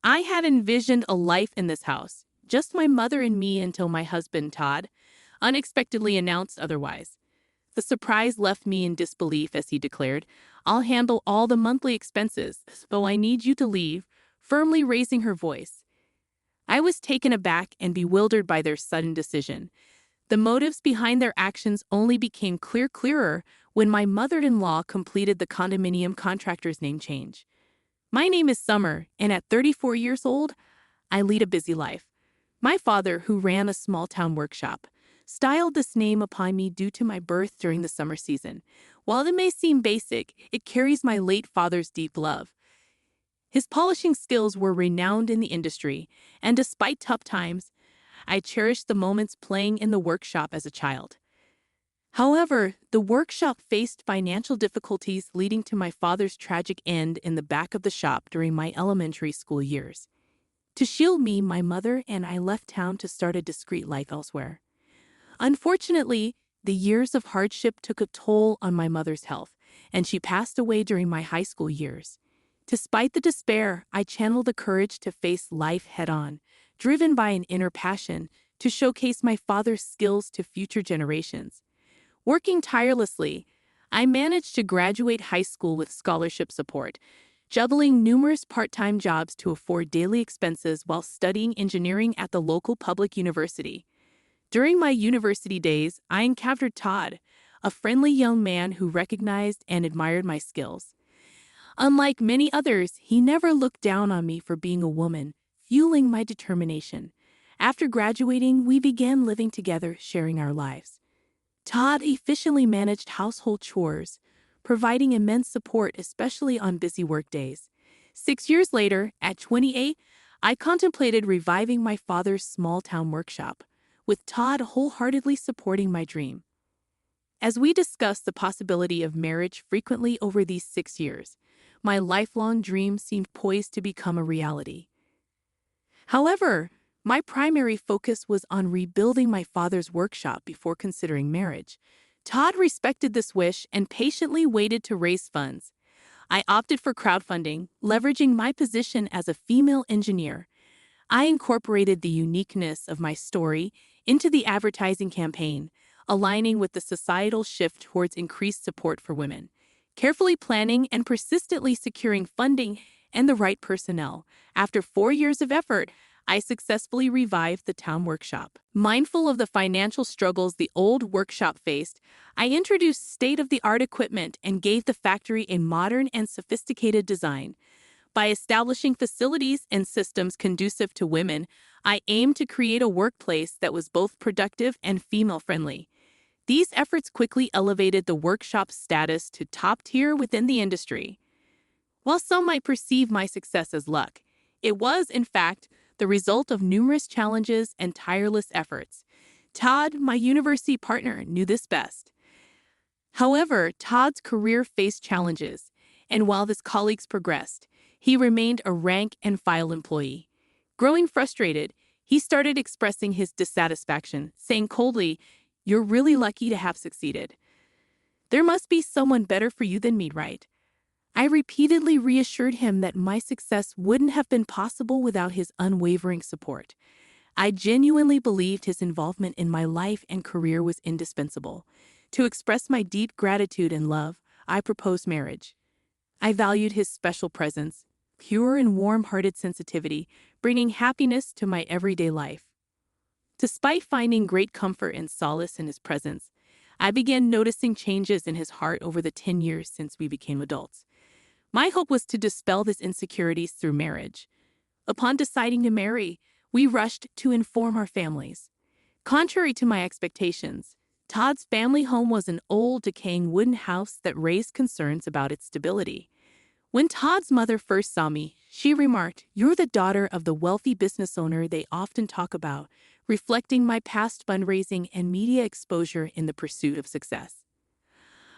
I had envisioned a life in this house, just my mother and me until my husband, Todd, unexpectedly announced otherwise. The surprise left me in disbelief as he declared, "I'll handle all the monthly expenses, though I need you to leave," firmly raising her voice. I was taken aback and bewildered by their sudden decision. The motives behind their actions only became clearer when my mother-in-law completed the condominium contractor's name change. My name is Summer, and at 34 years old, I lead a busy life. My father, who ran a small-town workshop, styled this name upon me due to my birth during the summer season. While it may seem basic, it carries my late father's deep love. His polishing skills were renowned in the industry, and despite tough times, I cherished the moments playing in the workshop as a child. However, the workshop faced financial difficulties, leading to my father's tragic end in the back of the shop during my elementary school years. To shield me, my mother and I left town to start a discreet life elsewhere. Unfortunately, the years of hardship took a toll on my mother's health, and she passed away during my high school years. Despite the despair, I channeled the courage to face life head-on, driven by an inner passion to showcase my father's skills to future generations. Working tirelessly, I managed to graduate high school with scholarship support, juggling numerous part-time jobs to afford daily expenses while studying engineering at the local public university. During my university days, I encountered Todd, a friendly young man who recognized and admired my skills. Unlike many others, he never looked down on me for being a woman, fueling my determination. After graduating, we began living together, sharing our lives. Todd efficiently managed household chores, providing immense support, especially on busy work days. 6 years later, at 28, I contemplated reviving my father's small-town workshop, with Todd wholeheartedly supporting my dream. As we discussed the possibility of marriage frequently over these 6 years, my lifelong dream seemed poised to become a reality. However, my primary focus was on rebuilding my father's workshop before considering marriage. Todd respected this wish and patiently waited to raise funds. I opted for crowdfunding, leveraging my position as a female engineer. I incorporated the uniqueness of my story into the advertising campaign, aligning with the societal shift towards increased support for women. Carefully planning and persistently securing funding and the right personnel. After 4 years of effort, I successfully revived the town workshop. Mindful of the financial struggles the old workshop faced, I introduced state-of-the-art equipment and gave the factory a modern and sophisticated design. By establishing facilities and systems conducive to women, I aimed to create a workplace that was both productive and female-friendly. These efforts quickly elevated the workshop's status to top tier within the industry. While some might perceive my success as luck, it was, in fact, the result of numerous challenges and tireless efforts. Todd, my university partner, knew this best. However, Todd's career faced challenges, and while his colleagues progressed, he remained a rank-and-file employee. Growing frustrated, he started expressing his dissatisfaction, saying coldly, "You're really lucky to have succeeded. There must be someone better for you than me, right?" I repeatedly reassured him that my success wouldn't have been possible without his unwavering support. I genuinely believed his involvement in my life and career was indispensable. To express my deep gratitude and love, I proposed marriage. I valued his special presence, pure and warm-hearted sensitivity, bringing happiness to my everyday life. Despite finding great comfort and solace in his presence, I began noticing changes in his heart over the 10 years since we became adults. My hope was to dispel these insecurities through marriage. Upon deciding to marry, we rushed to inform our families. Contrary to my expectations, Todd's family home was an old, decaying wooden house that raised concerns about its stability. When Todd's mother first saw me, she remarked, "You're the daughter of the wealthy business owner they often talk about," reflecting my past fundraising and media exposure in the pursuit of success.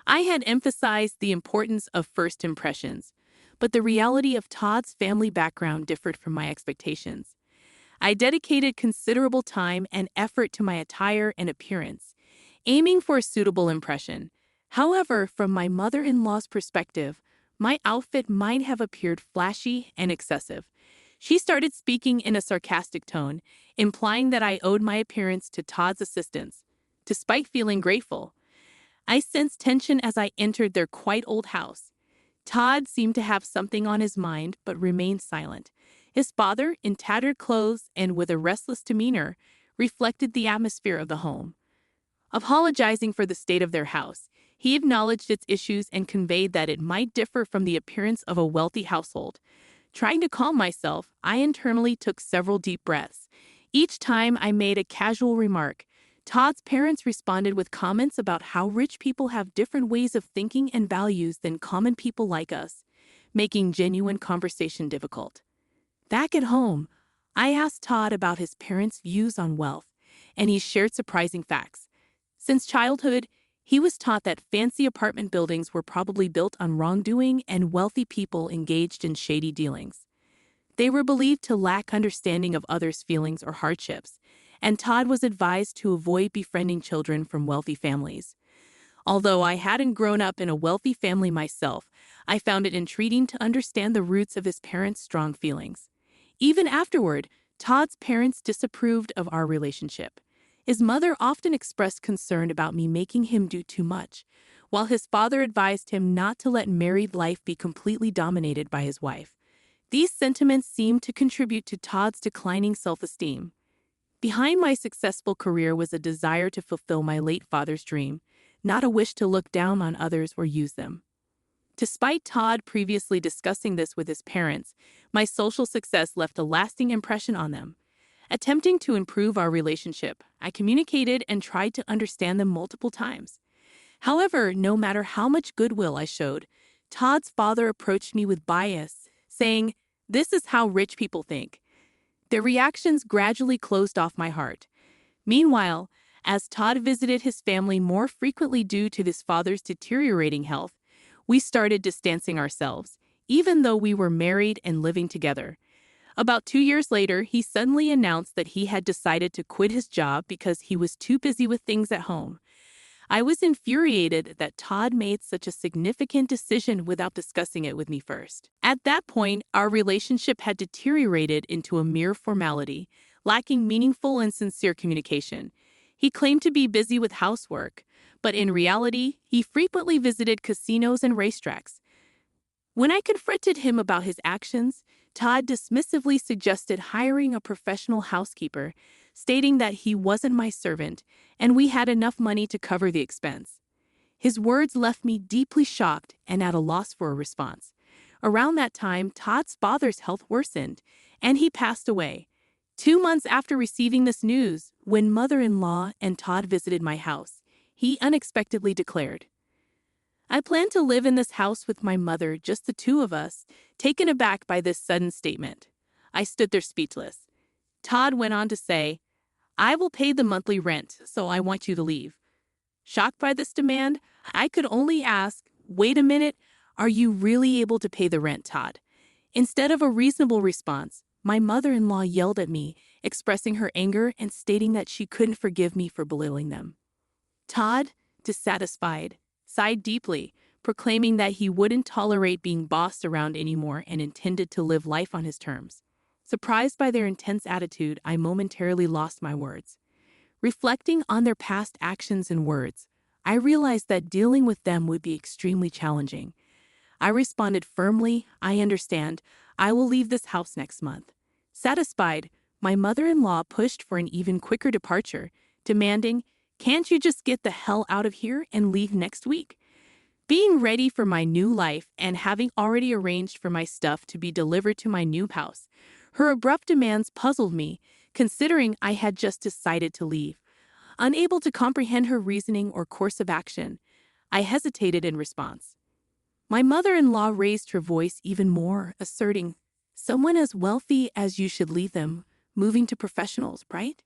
I had emphasized the importance of first impressions, but the reality of Todd's family background differed from my expectations. I dedicated considerable time and effort to my attire and appearance, aiming for a suitable impression. However, from my mother-in-law's perspective, my outfit might have appeared flashy and excessive. She started speaking in a sarcastic tone, implying that I owed my appearance to Todd's assistance. Despite feeling grateful, I sensed tension as I entered their quite old house. Todd seemed to have something on his mind but remained silent. His father, in tattered clothes and with a restless demeanor, reflected the atmosphere of the home. Apologizing for the state of their house, he acknowledged its issues and conveyed that it might differ from the appearance of a wealthy household. Trying to calm myself, I internally took several deep breaths. Each time I made a casual remark, Todd's parents responded with comments about how rich people have different ways of thinking and values than common people like us, making genuine conversation difficult. Back at home, I asked Todd about his parents' views on wealth, and he shared surprising facts. Since childhood, he was taught that fancy apartment buildings were probably built on wrongdoing and wealthy people engaged in shady dealings. They were believed to lack understanding of others' feelings or hardships, and Todd was advised to avoid befriending children from wealthy families. Although I hadn't grown up in a wealthy family myself, I found it intriguing to understand the roots of his parents' strong feelings. Even afterward, Todd's parents disapproved of our relationship. His mother often expressed concern about me making him do too much, while his father advised him not to let married life be completely dominated by his wife. These sentiments seemed to contribute to Todd's declining self-esteem. Behind my successful career was a desire to fulfill my late father's dream, not a wish to look down on others or use them. Despite Todd previously discussing this with his parents, my social success left a lasting impression on them. Attempting to improve our relationship, I communicated and tried to understand them multiple times. However, no matter how much goodwill I showed, Todd's father approached me with bias, saying, "This is how rich people think." Their reactions gradually closed off my heart. Meanwhile, as Todd visited his family more frequently due to his father's deteriorating health, we started distancing ourselves, even though we were married and living together. About 2 years later, he suddenly announced that he had decided to quit his job because he was too busy with things at home. I was infuriated that Todd made such a significant decision without discussing it with me first. At that point, our relationship had deteriorated into a mere formality, lacking meaningful and sincere communication. He claimed to be busy with housework, but in reality, he frequently visited casinos and racetracks. When I confronted him about his actions, Todd dismissively suggested hiring a professional housekeeper, stating that he wasn't my servant and we had enough money to cover the expense. His words left me deeply shocked and at a loss for a response. Around that time, Todd's father's health worsened, and he passed away. 2 months after receiving this news, when mother-in-law and Todd visited my house, he unexpectedly declared, "I plan to live in this house with my mother, just the two of us." Taken aback by this sudden statement, I stood there speechless. Todd went on to say, "I will pay the monthly rent, so I want you to leave." Shocked by this demand, I could only ask, "Wait a minute, are you really able to pay the rent, Todd?" Instead of a reasonable response, my mother-in-law yelled at me, expressing her anger and stating that she couldn't forgive me for belittling them. Todd, dissatisfied, sighed deeply, proclaiming that he wouldn't tolerate being bossed around anymore and intended to live life on his terms. Surprised by their intense attitude, I momentarily lost my words. Reflecting on their past actions and words, I realized that dealing with them would be extremely challenging. I responded firmly, "I understand. I will leave this house next month." Satisfied, my mother-in-law pushed for an even quicker departure, demanding, "Can't you just get the hell out of here and leave next week?" Being ready for my new life and having already arranged for my stuff to be delivered to my new house, her abrupt demands puzzled me, considering I had just decided to leave. Unable to comprehend her reasoning or course of action, I hesitated in response. My mother-in-law raised her voice even more, asserting, "Someone as wealthy as you should leave them, moving to professionals, right?"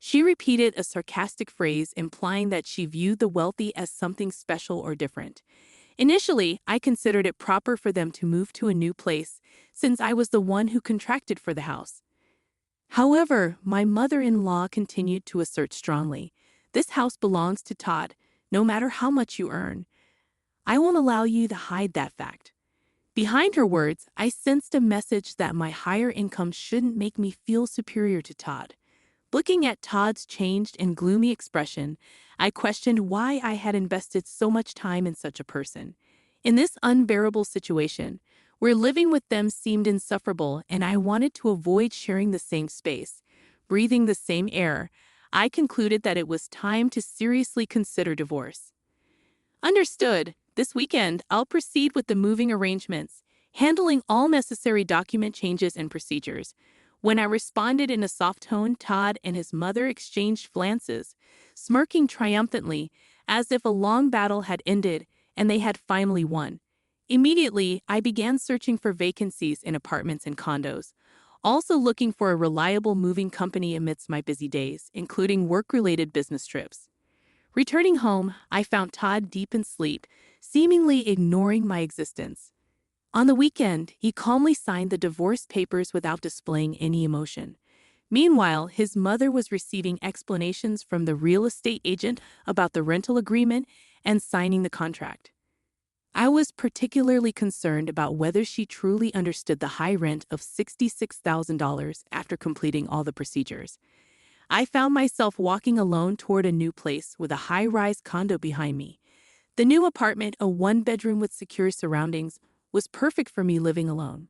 She repeated a sarcastic phrase implying that she viewed the wealthy as something special or different. Initially, I considered it proper for them to move to a new place, since I was the one who contracted for the house. However, my mother-in-law continued to assert strongly, "This house belongs to Todd, no matter how much you earn. I won't allow you to hide that fact." Behind her words, I sensed a message that my higher income shouldn't make me feel superior to Todd. Looking at Todd's changed and gloomy expression, I questioned why I had invested so much time in such a person. In this unbearable situation, where living with them seemed insufferable and I wanted to avoid sharing the same space, breathing the same air, I concluded that it was time to seriously consider divorce. Understood. This weekend, I'll proceed with the moving arrangements, handling all necessary document changes and procedures. When I responded in a soft tone, Todd and his mother exchanged glances, smirking triumphantly, as if a long battle had ended and they had finally won. Immediately, I began searching for vacancies in apartments and condos, also looking for a reliable moving company amidst my busy days, including work-related business trips. Returning home, I found Todd deep in sleep, seemingly ignoring my existence. On the weekend, he calmly signed the divorce papers without displaying any emotion. Meanwhile, his mother was receiving explanations from the real estate agent about the rental agreement and signing the contract. I was particularly concerned about whether she truly understood the high rent of $66,000 after completing all the procedures. I found myself walking alone toward a new place with a high-rise condo behind me. The new apartment, a one-bedroom with secure surroundings, was perfect for me living alone.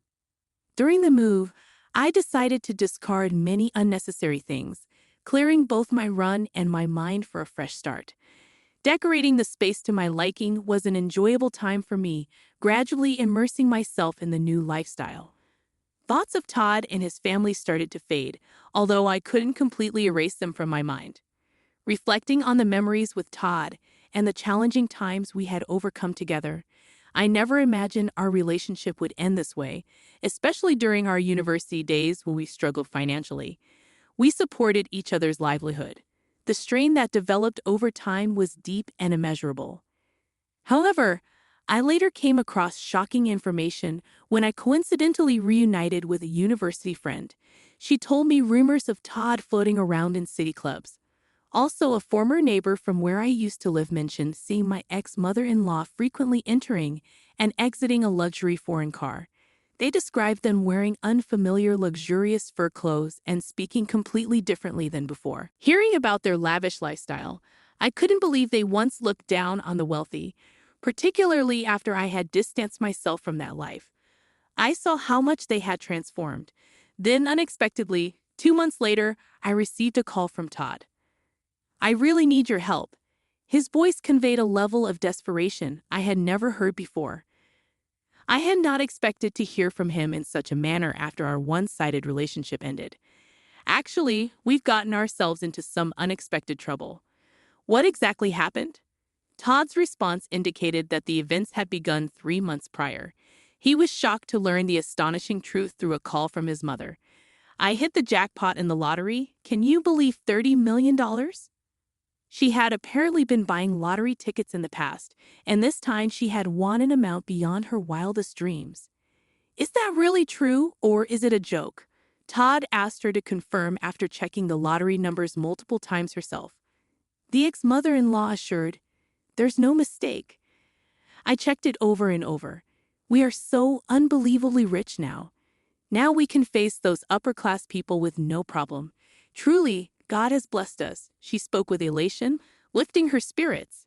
During the move, I decided to discard many unnecessary things, clearing both my run and my mind for a fresh start. Decorating the space to my liking was an enjoyable time for me, gradually immersing myself in the new lifestyle. Thoughts of Todd and his family started to fade, although I couldn't completely erase them from my mind. Reflecting on the memories with Todd and the challenging times we had overcome together, I never imagined our relationship would end this way, especially during our university days when we struggled financially. We supported each other's livelihood. The strain that developed over time was deep and immeasurable. However, I later came across shocking information when I coincidentally reunited with a university friend. She told me rumors of Todd floating around in city clubs. Also, a former neighbor from where I used to live mentioned seeing my ex-mother-in-law frequently entering and exiting a luxury foreign car. They described them wearing unfamiliar luxurious fur clothes and speaking completely differently than before. Hearing about their lavish lifestyle, I couldn't believe they once looked down on the wealthy, particularly after I had distanced myself from that life. I saw how much they had transformed. Then, unexpectedly, 2 months later, I received a call from Todd. "I really need your help." His voice conveyed a level of desperation I had never heard before. I had not expected to hear from him in such a manner after our one-sided relationship ended. "Actually, we've gotten ourselves into some unexpected trouble." What exactly happened? Todd's response indicated that the events had begun 3 months prior. He was shocked to learn the astonishing truth through a call from his mother. "I hit the jackpot in the lottery. Can you believe $30 million? She had apparently been buying lottery tickets in the past, and this time she had won an amount beyond her wildest dreams. "Is that really true, or is it a joke?" Todd asked her to confirm after checking the lottery numbers multiple times herself. The ex-mother-in-law assured, "There's no mistake. I checked it over and over. We are so unbelievably rich now. Now we can face those upper-class people with no problem. Truly, God has blessed us," she spoke with elation, lifting her spirits.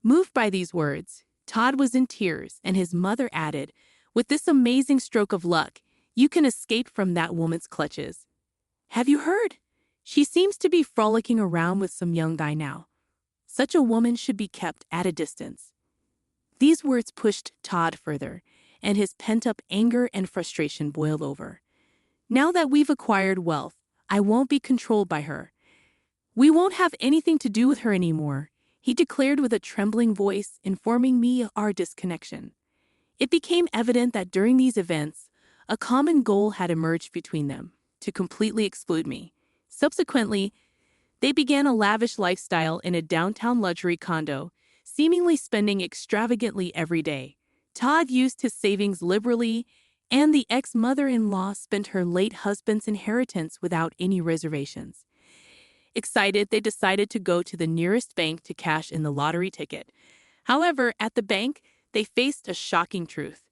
Moved by these words, Todd was in tears, and his mother added, "With this amazing stroke of luck, you can escape from that woman's clutches. Have you heard? She seems to be frolicking around with some young guy now. Such a woman should be kept at a distance." These words pushed Todd further, and his pent-up anger and frustration boiled over. "Now that we've acquired wealth, I won't be controlled by her. We won't have anything to do with her anymore," he declared with a trembling voice, informing me of our disconnection. It became evident that during these events, a common goal had emerged between them: to completely exclude me. Subsequently, they began a lavish lifestyle in a downtown luxury condo, seemingly spending extravagantly every day. Todd used his savings liberally, and the ex-mother-in-law spent her late husband's inheritance without any reservations. Excited, they decided to go to the nearest bank to cash in the lottery ticket. However, at the bank, they faced a shocking truth.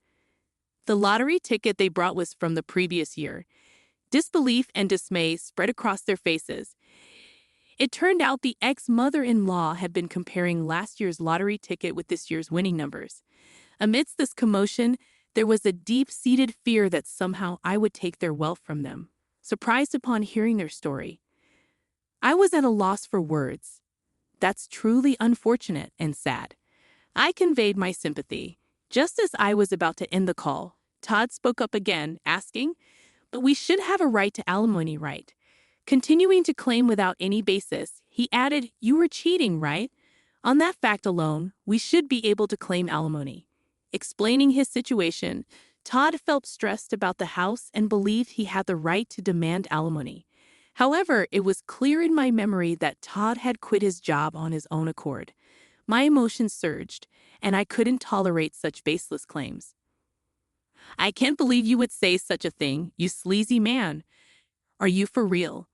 The lottery ticket they brought was from the previous year. Disbelief and dismay spread across their faces. It turned out the ex-mother-in-law had been comparing last year's lottery ticket with this year's winning numbers. Amidst this commotion, there was a deep-seated fear that somehow I would take their wealth from them. Surprised upon hearing their story, I was at a loss for words. That's truly unfortunate and sad. I conveyed my sympathy. Just as I was about to end the call, Todd spoke up again, asking, "But we should have a right to alimony, right?" Continuing to claim without any basis, he added, "You were cheating, right? On that fact alone, we should be able to claim alimony." Explaining his situation, Todd felt stressed about the house and believed he had the right to demand alimony. However, it was clear in my memory that Todd had quit his job on his own accord. My emotions surged, and I couldn't tolerate such baseless claims. "I can't believe you would say such a thing, you sleazy man. Are you for real?"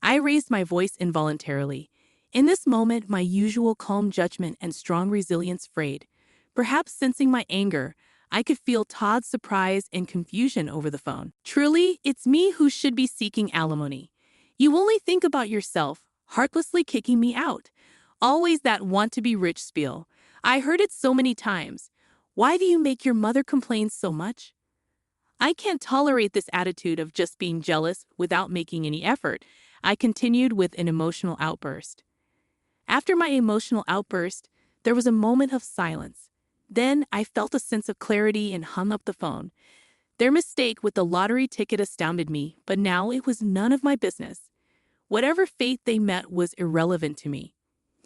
I raised my voice involuntarily. In this moment, my usual calm judgment and strong resilience frayed. Perhaps sensing my anger, I could feel Todd's surprise and confusion over the phone. "Truly, it's me who should be seeking alimony. You only think about yourself, heartlessly kicking me out. Always that want-to-be-rich spiel. I heard it so many times. Why do you make your mother complain so much?" I can't tolerate this attitude of just being jealous without making any effort, I continued with an emotional outburst. After my emotional outburst, there was a moment of silence. Then I felt a sense of clarity and hung up the phone. Their mistake with the lottery ticket astounded me, but now it was none of my business. Whatever fate they met was irrelevant to me.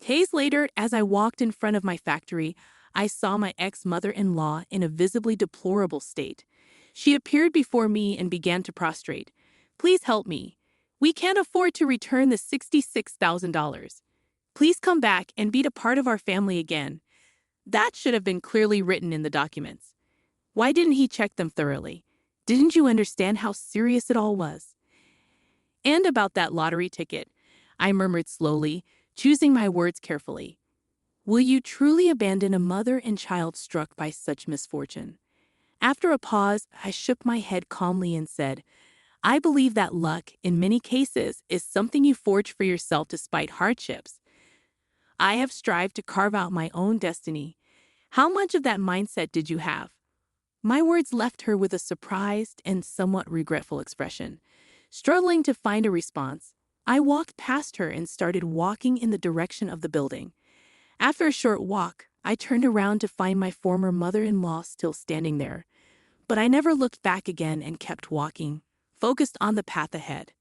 Days later, as I walked in front of my factory, I saw my ex-mother-in-law in a visibly deplorable state. She appeared before me and began to prostrate. "Please help me. We can't afford to return the $66,000. Please come back and be a part of our family again." That should have been clearly written in the documents. Why didn't he check them thoroughly? Didn't you understand how serious it all was? "And about that lottery ticket," I murmured slowly, choosing my words carefully. "Will you truly abandon a mother and child struck by such misfortune?" After a pause, I shook my head calmly and said, "I believe that luck, in many cases, is something you forge for yourself despite hardships. I have strived to carve out my own destiny. How much of that mindset did you have?" My words left her with a surprised and somewhat regretful expression. Struggling to find a response, I walked past her and started walking in the direction of the building. After a short walk, I turned around to find my former mother-in-law still standing there. But I never looked back again and kept walking, focused on the path ahead.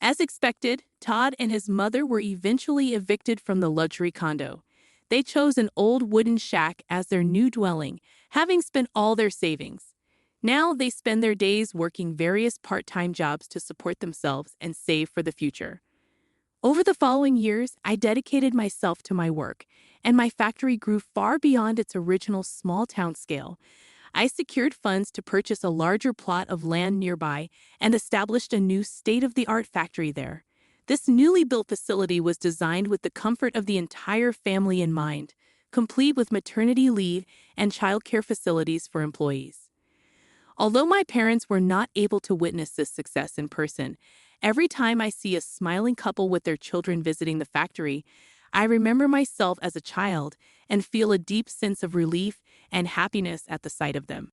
As expected, Todd and his mother were eventually evicted from the luxury condo. They chose an old wooden shack as their new dwelling, having spent all their savings. Now they spend their days working various part-time jobs to support themselves and save for the future. Over the following years, I dedicated myself to my work, and my factory grew far beyond its original small-town scale. I secured funds to purchase a larger plot of land nearby and established a new state-of-the-art factory there. This newly built facility was designed with the comfort of the entire family in mind, complete with maternity leave and childcare facilities for employees. Although my parents were not able to witness this success in person, every time I see a smiling couple with their children visiting the factory, I remember myself as a child and feel a deep sense of relief and happiness at the sight of them.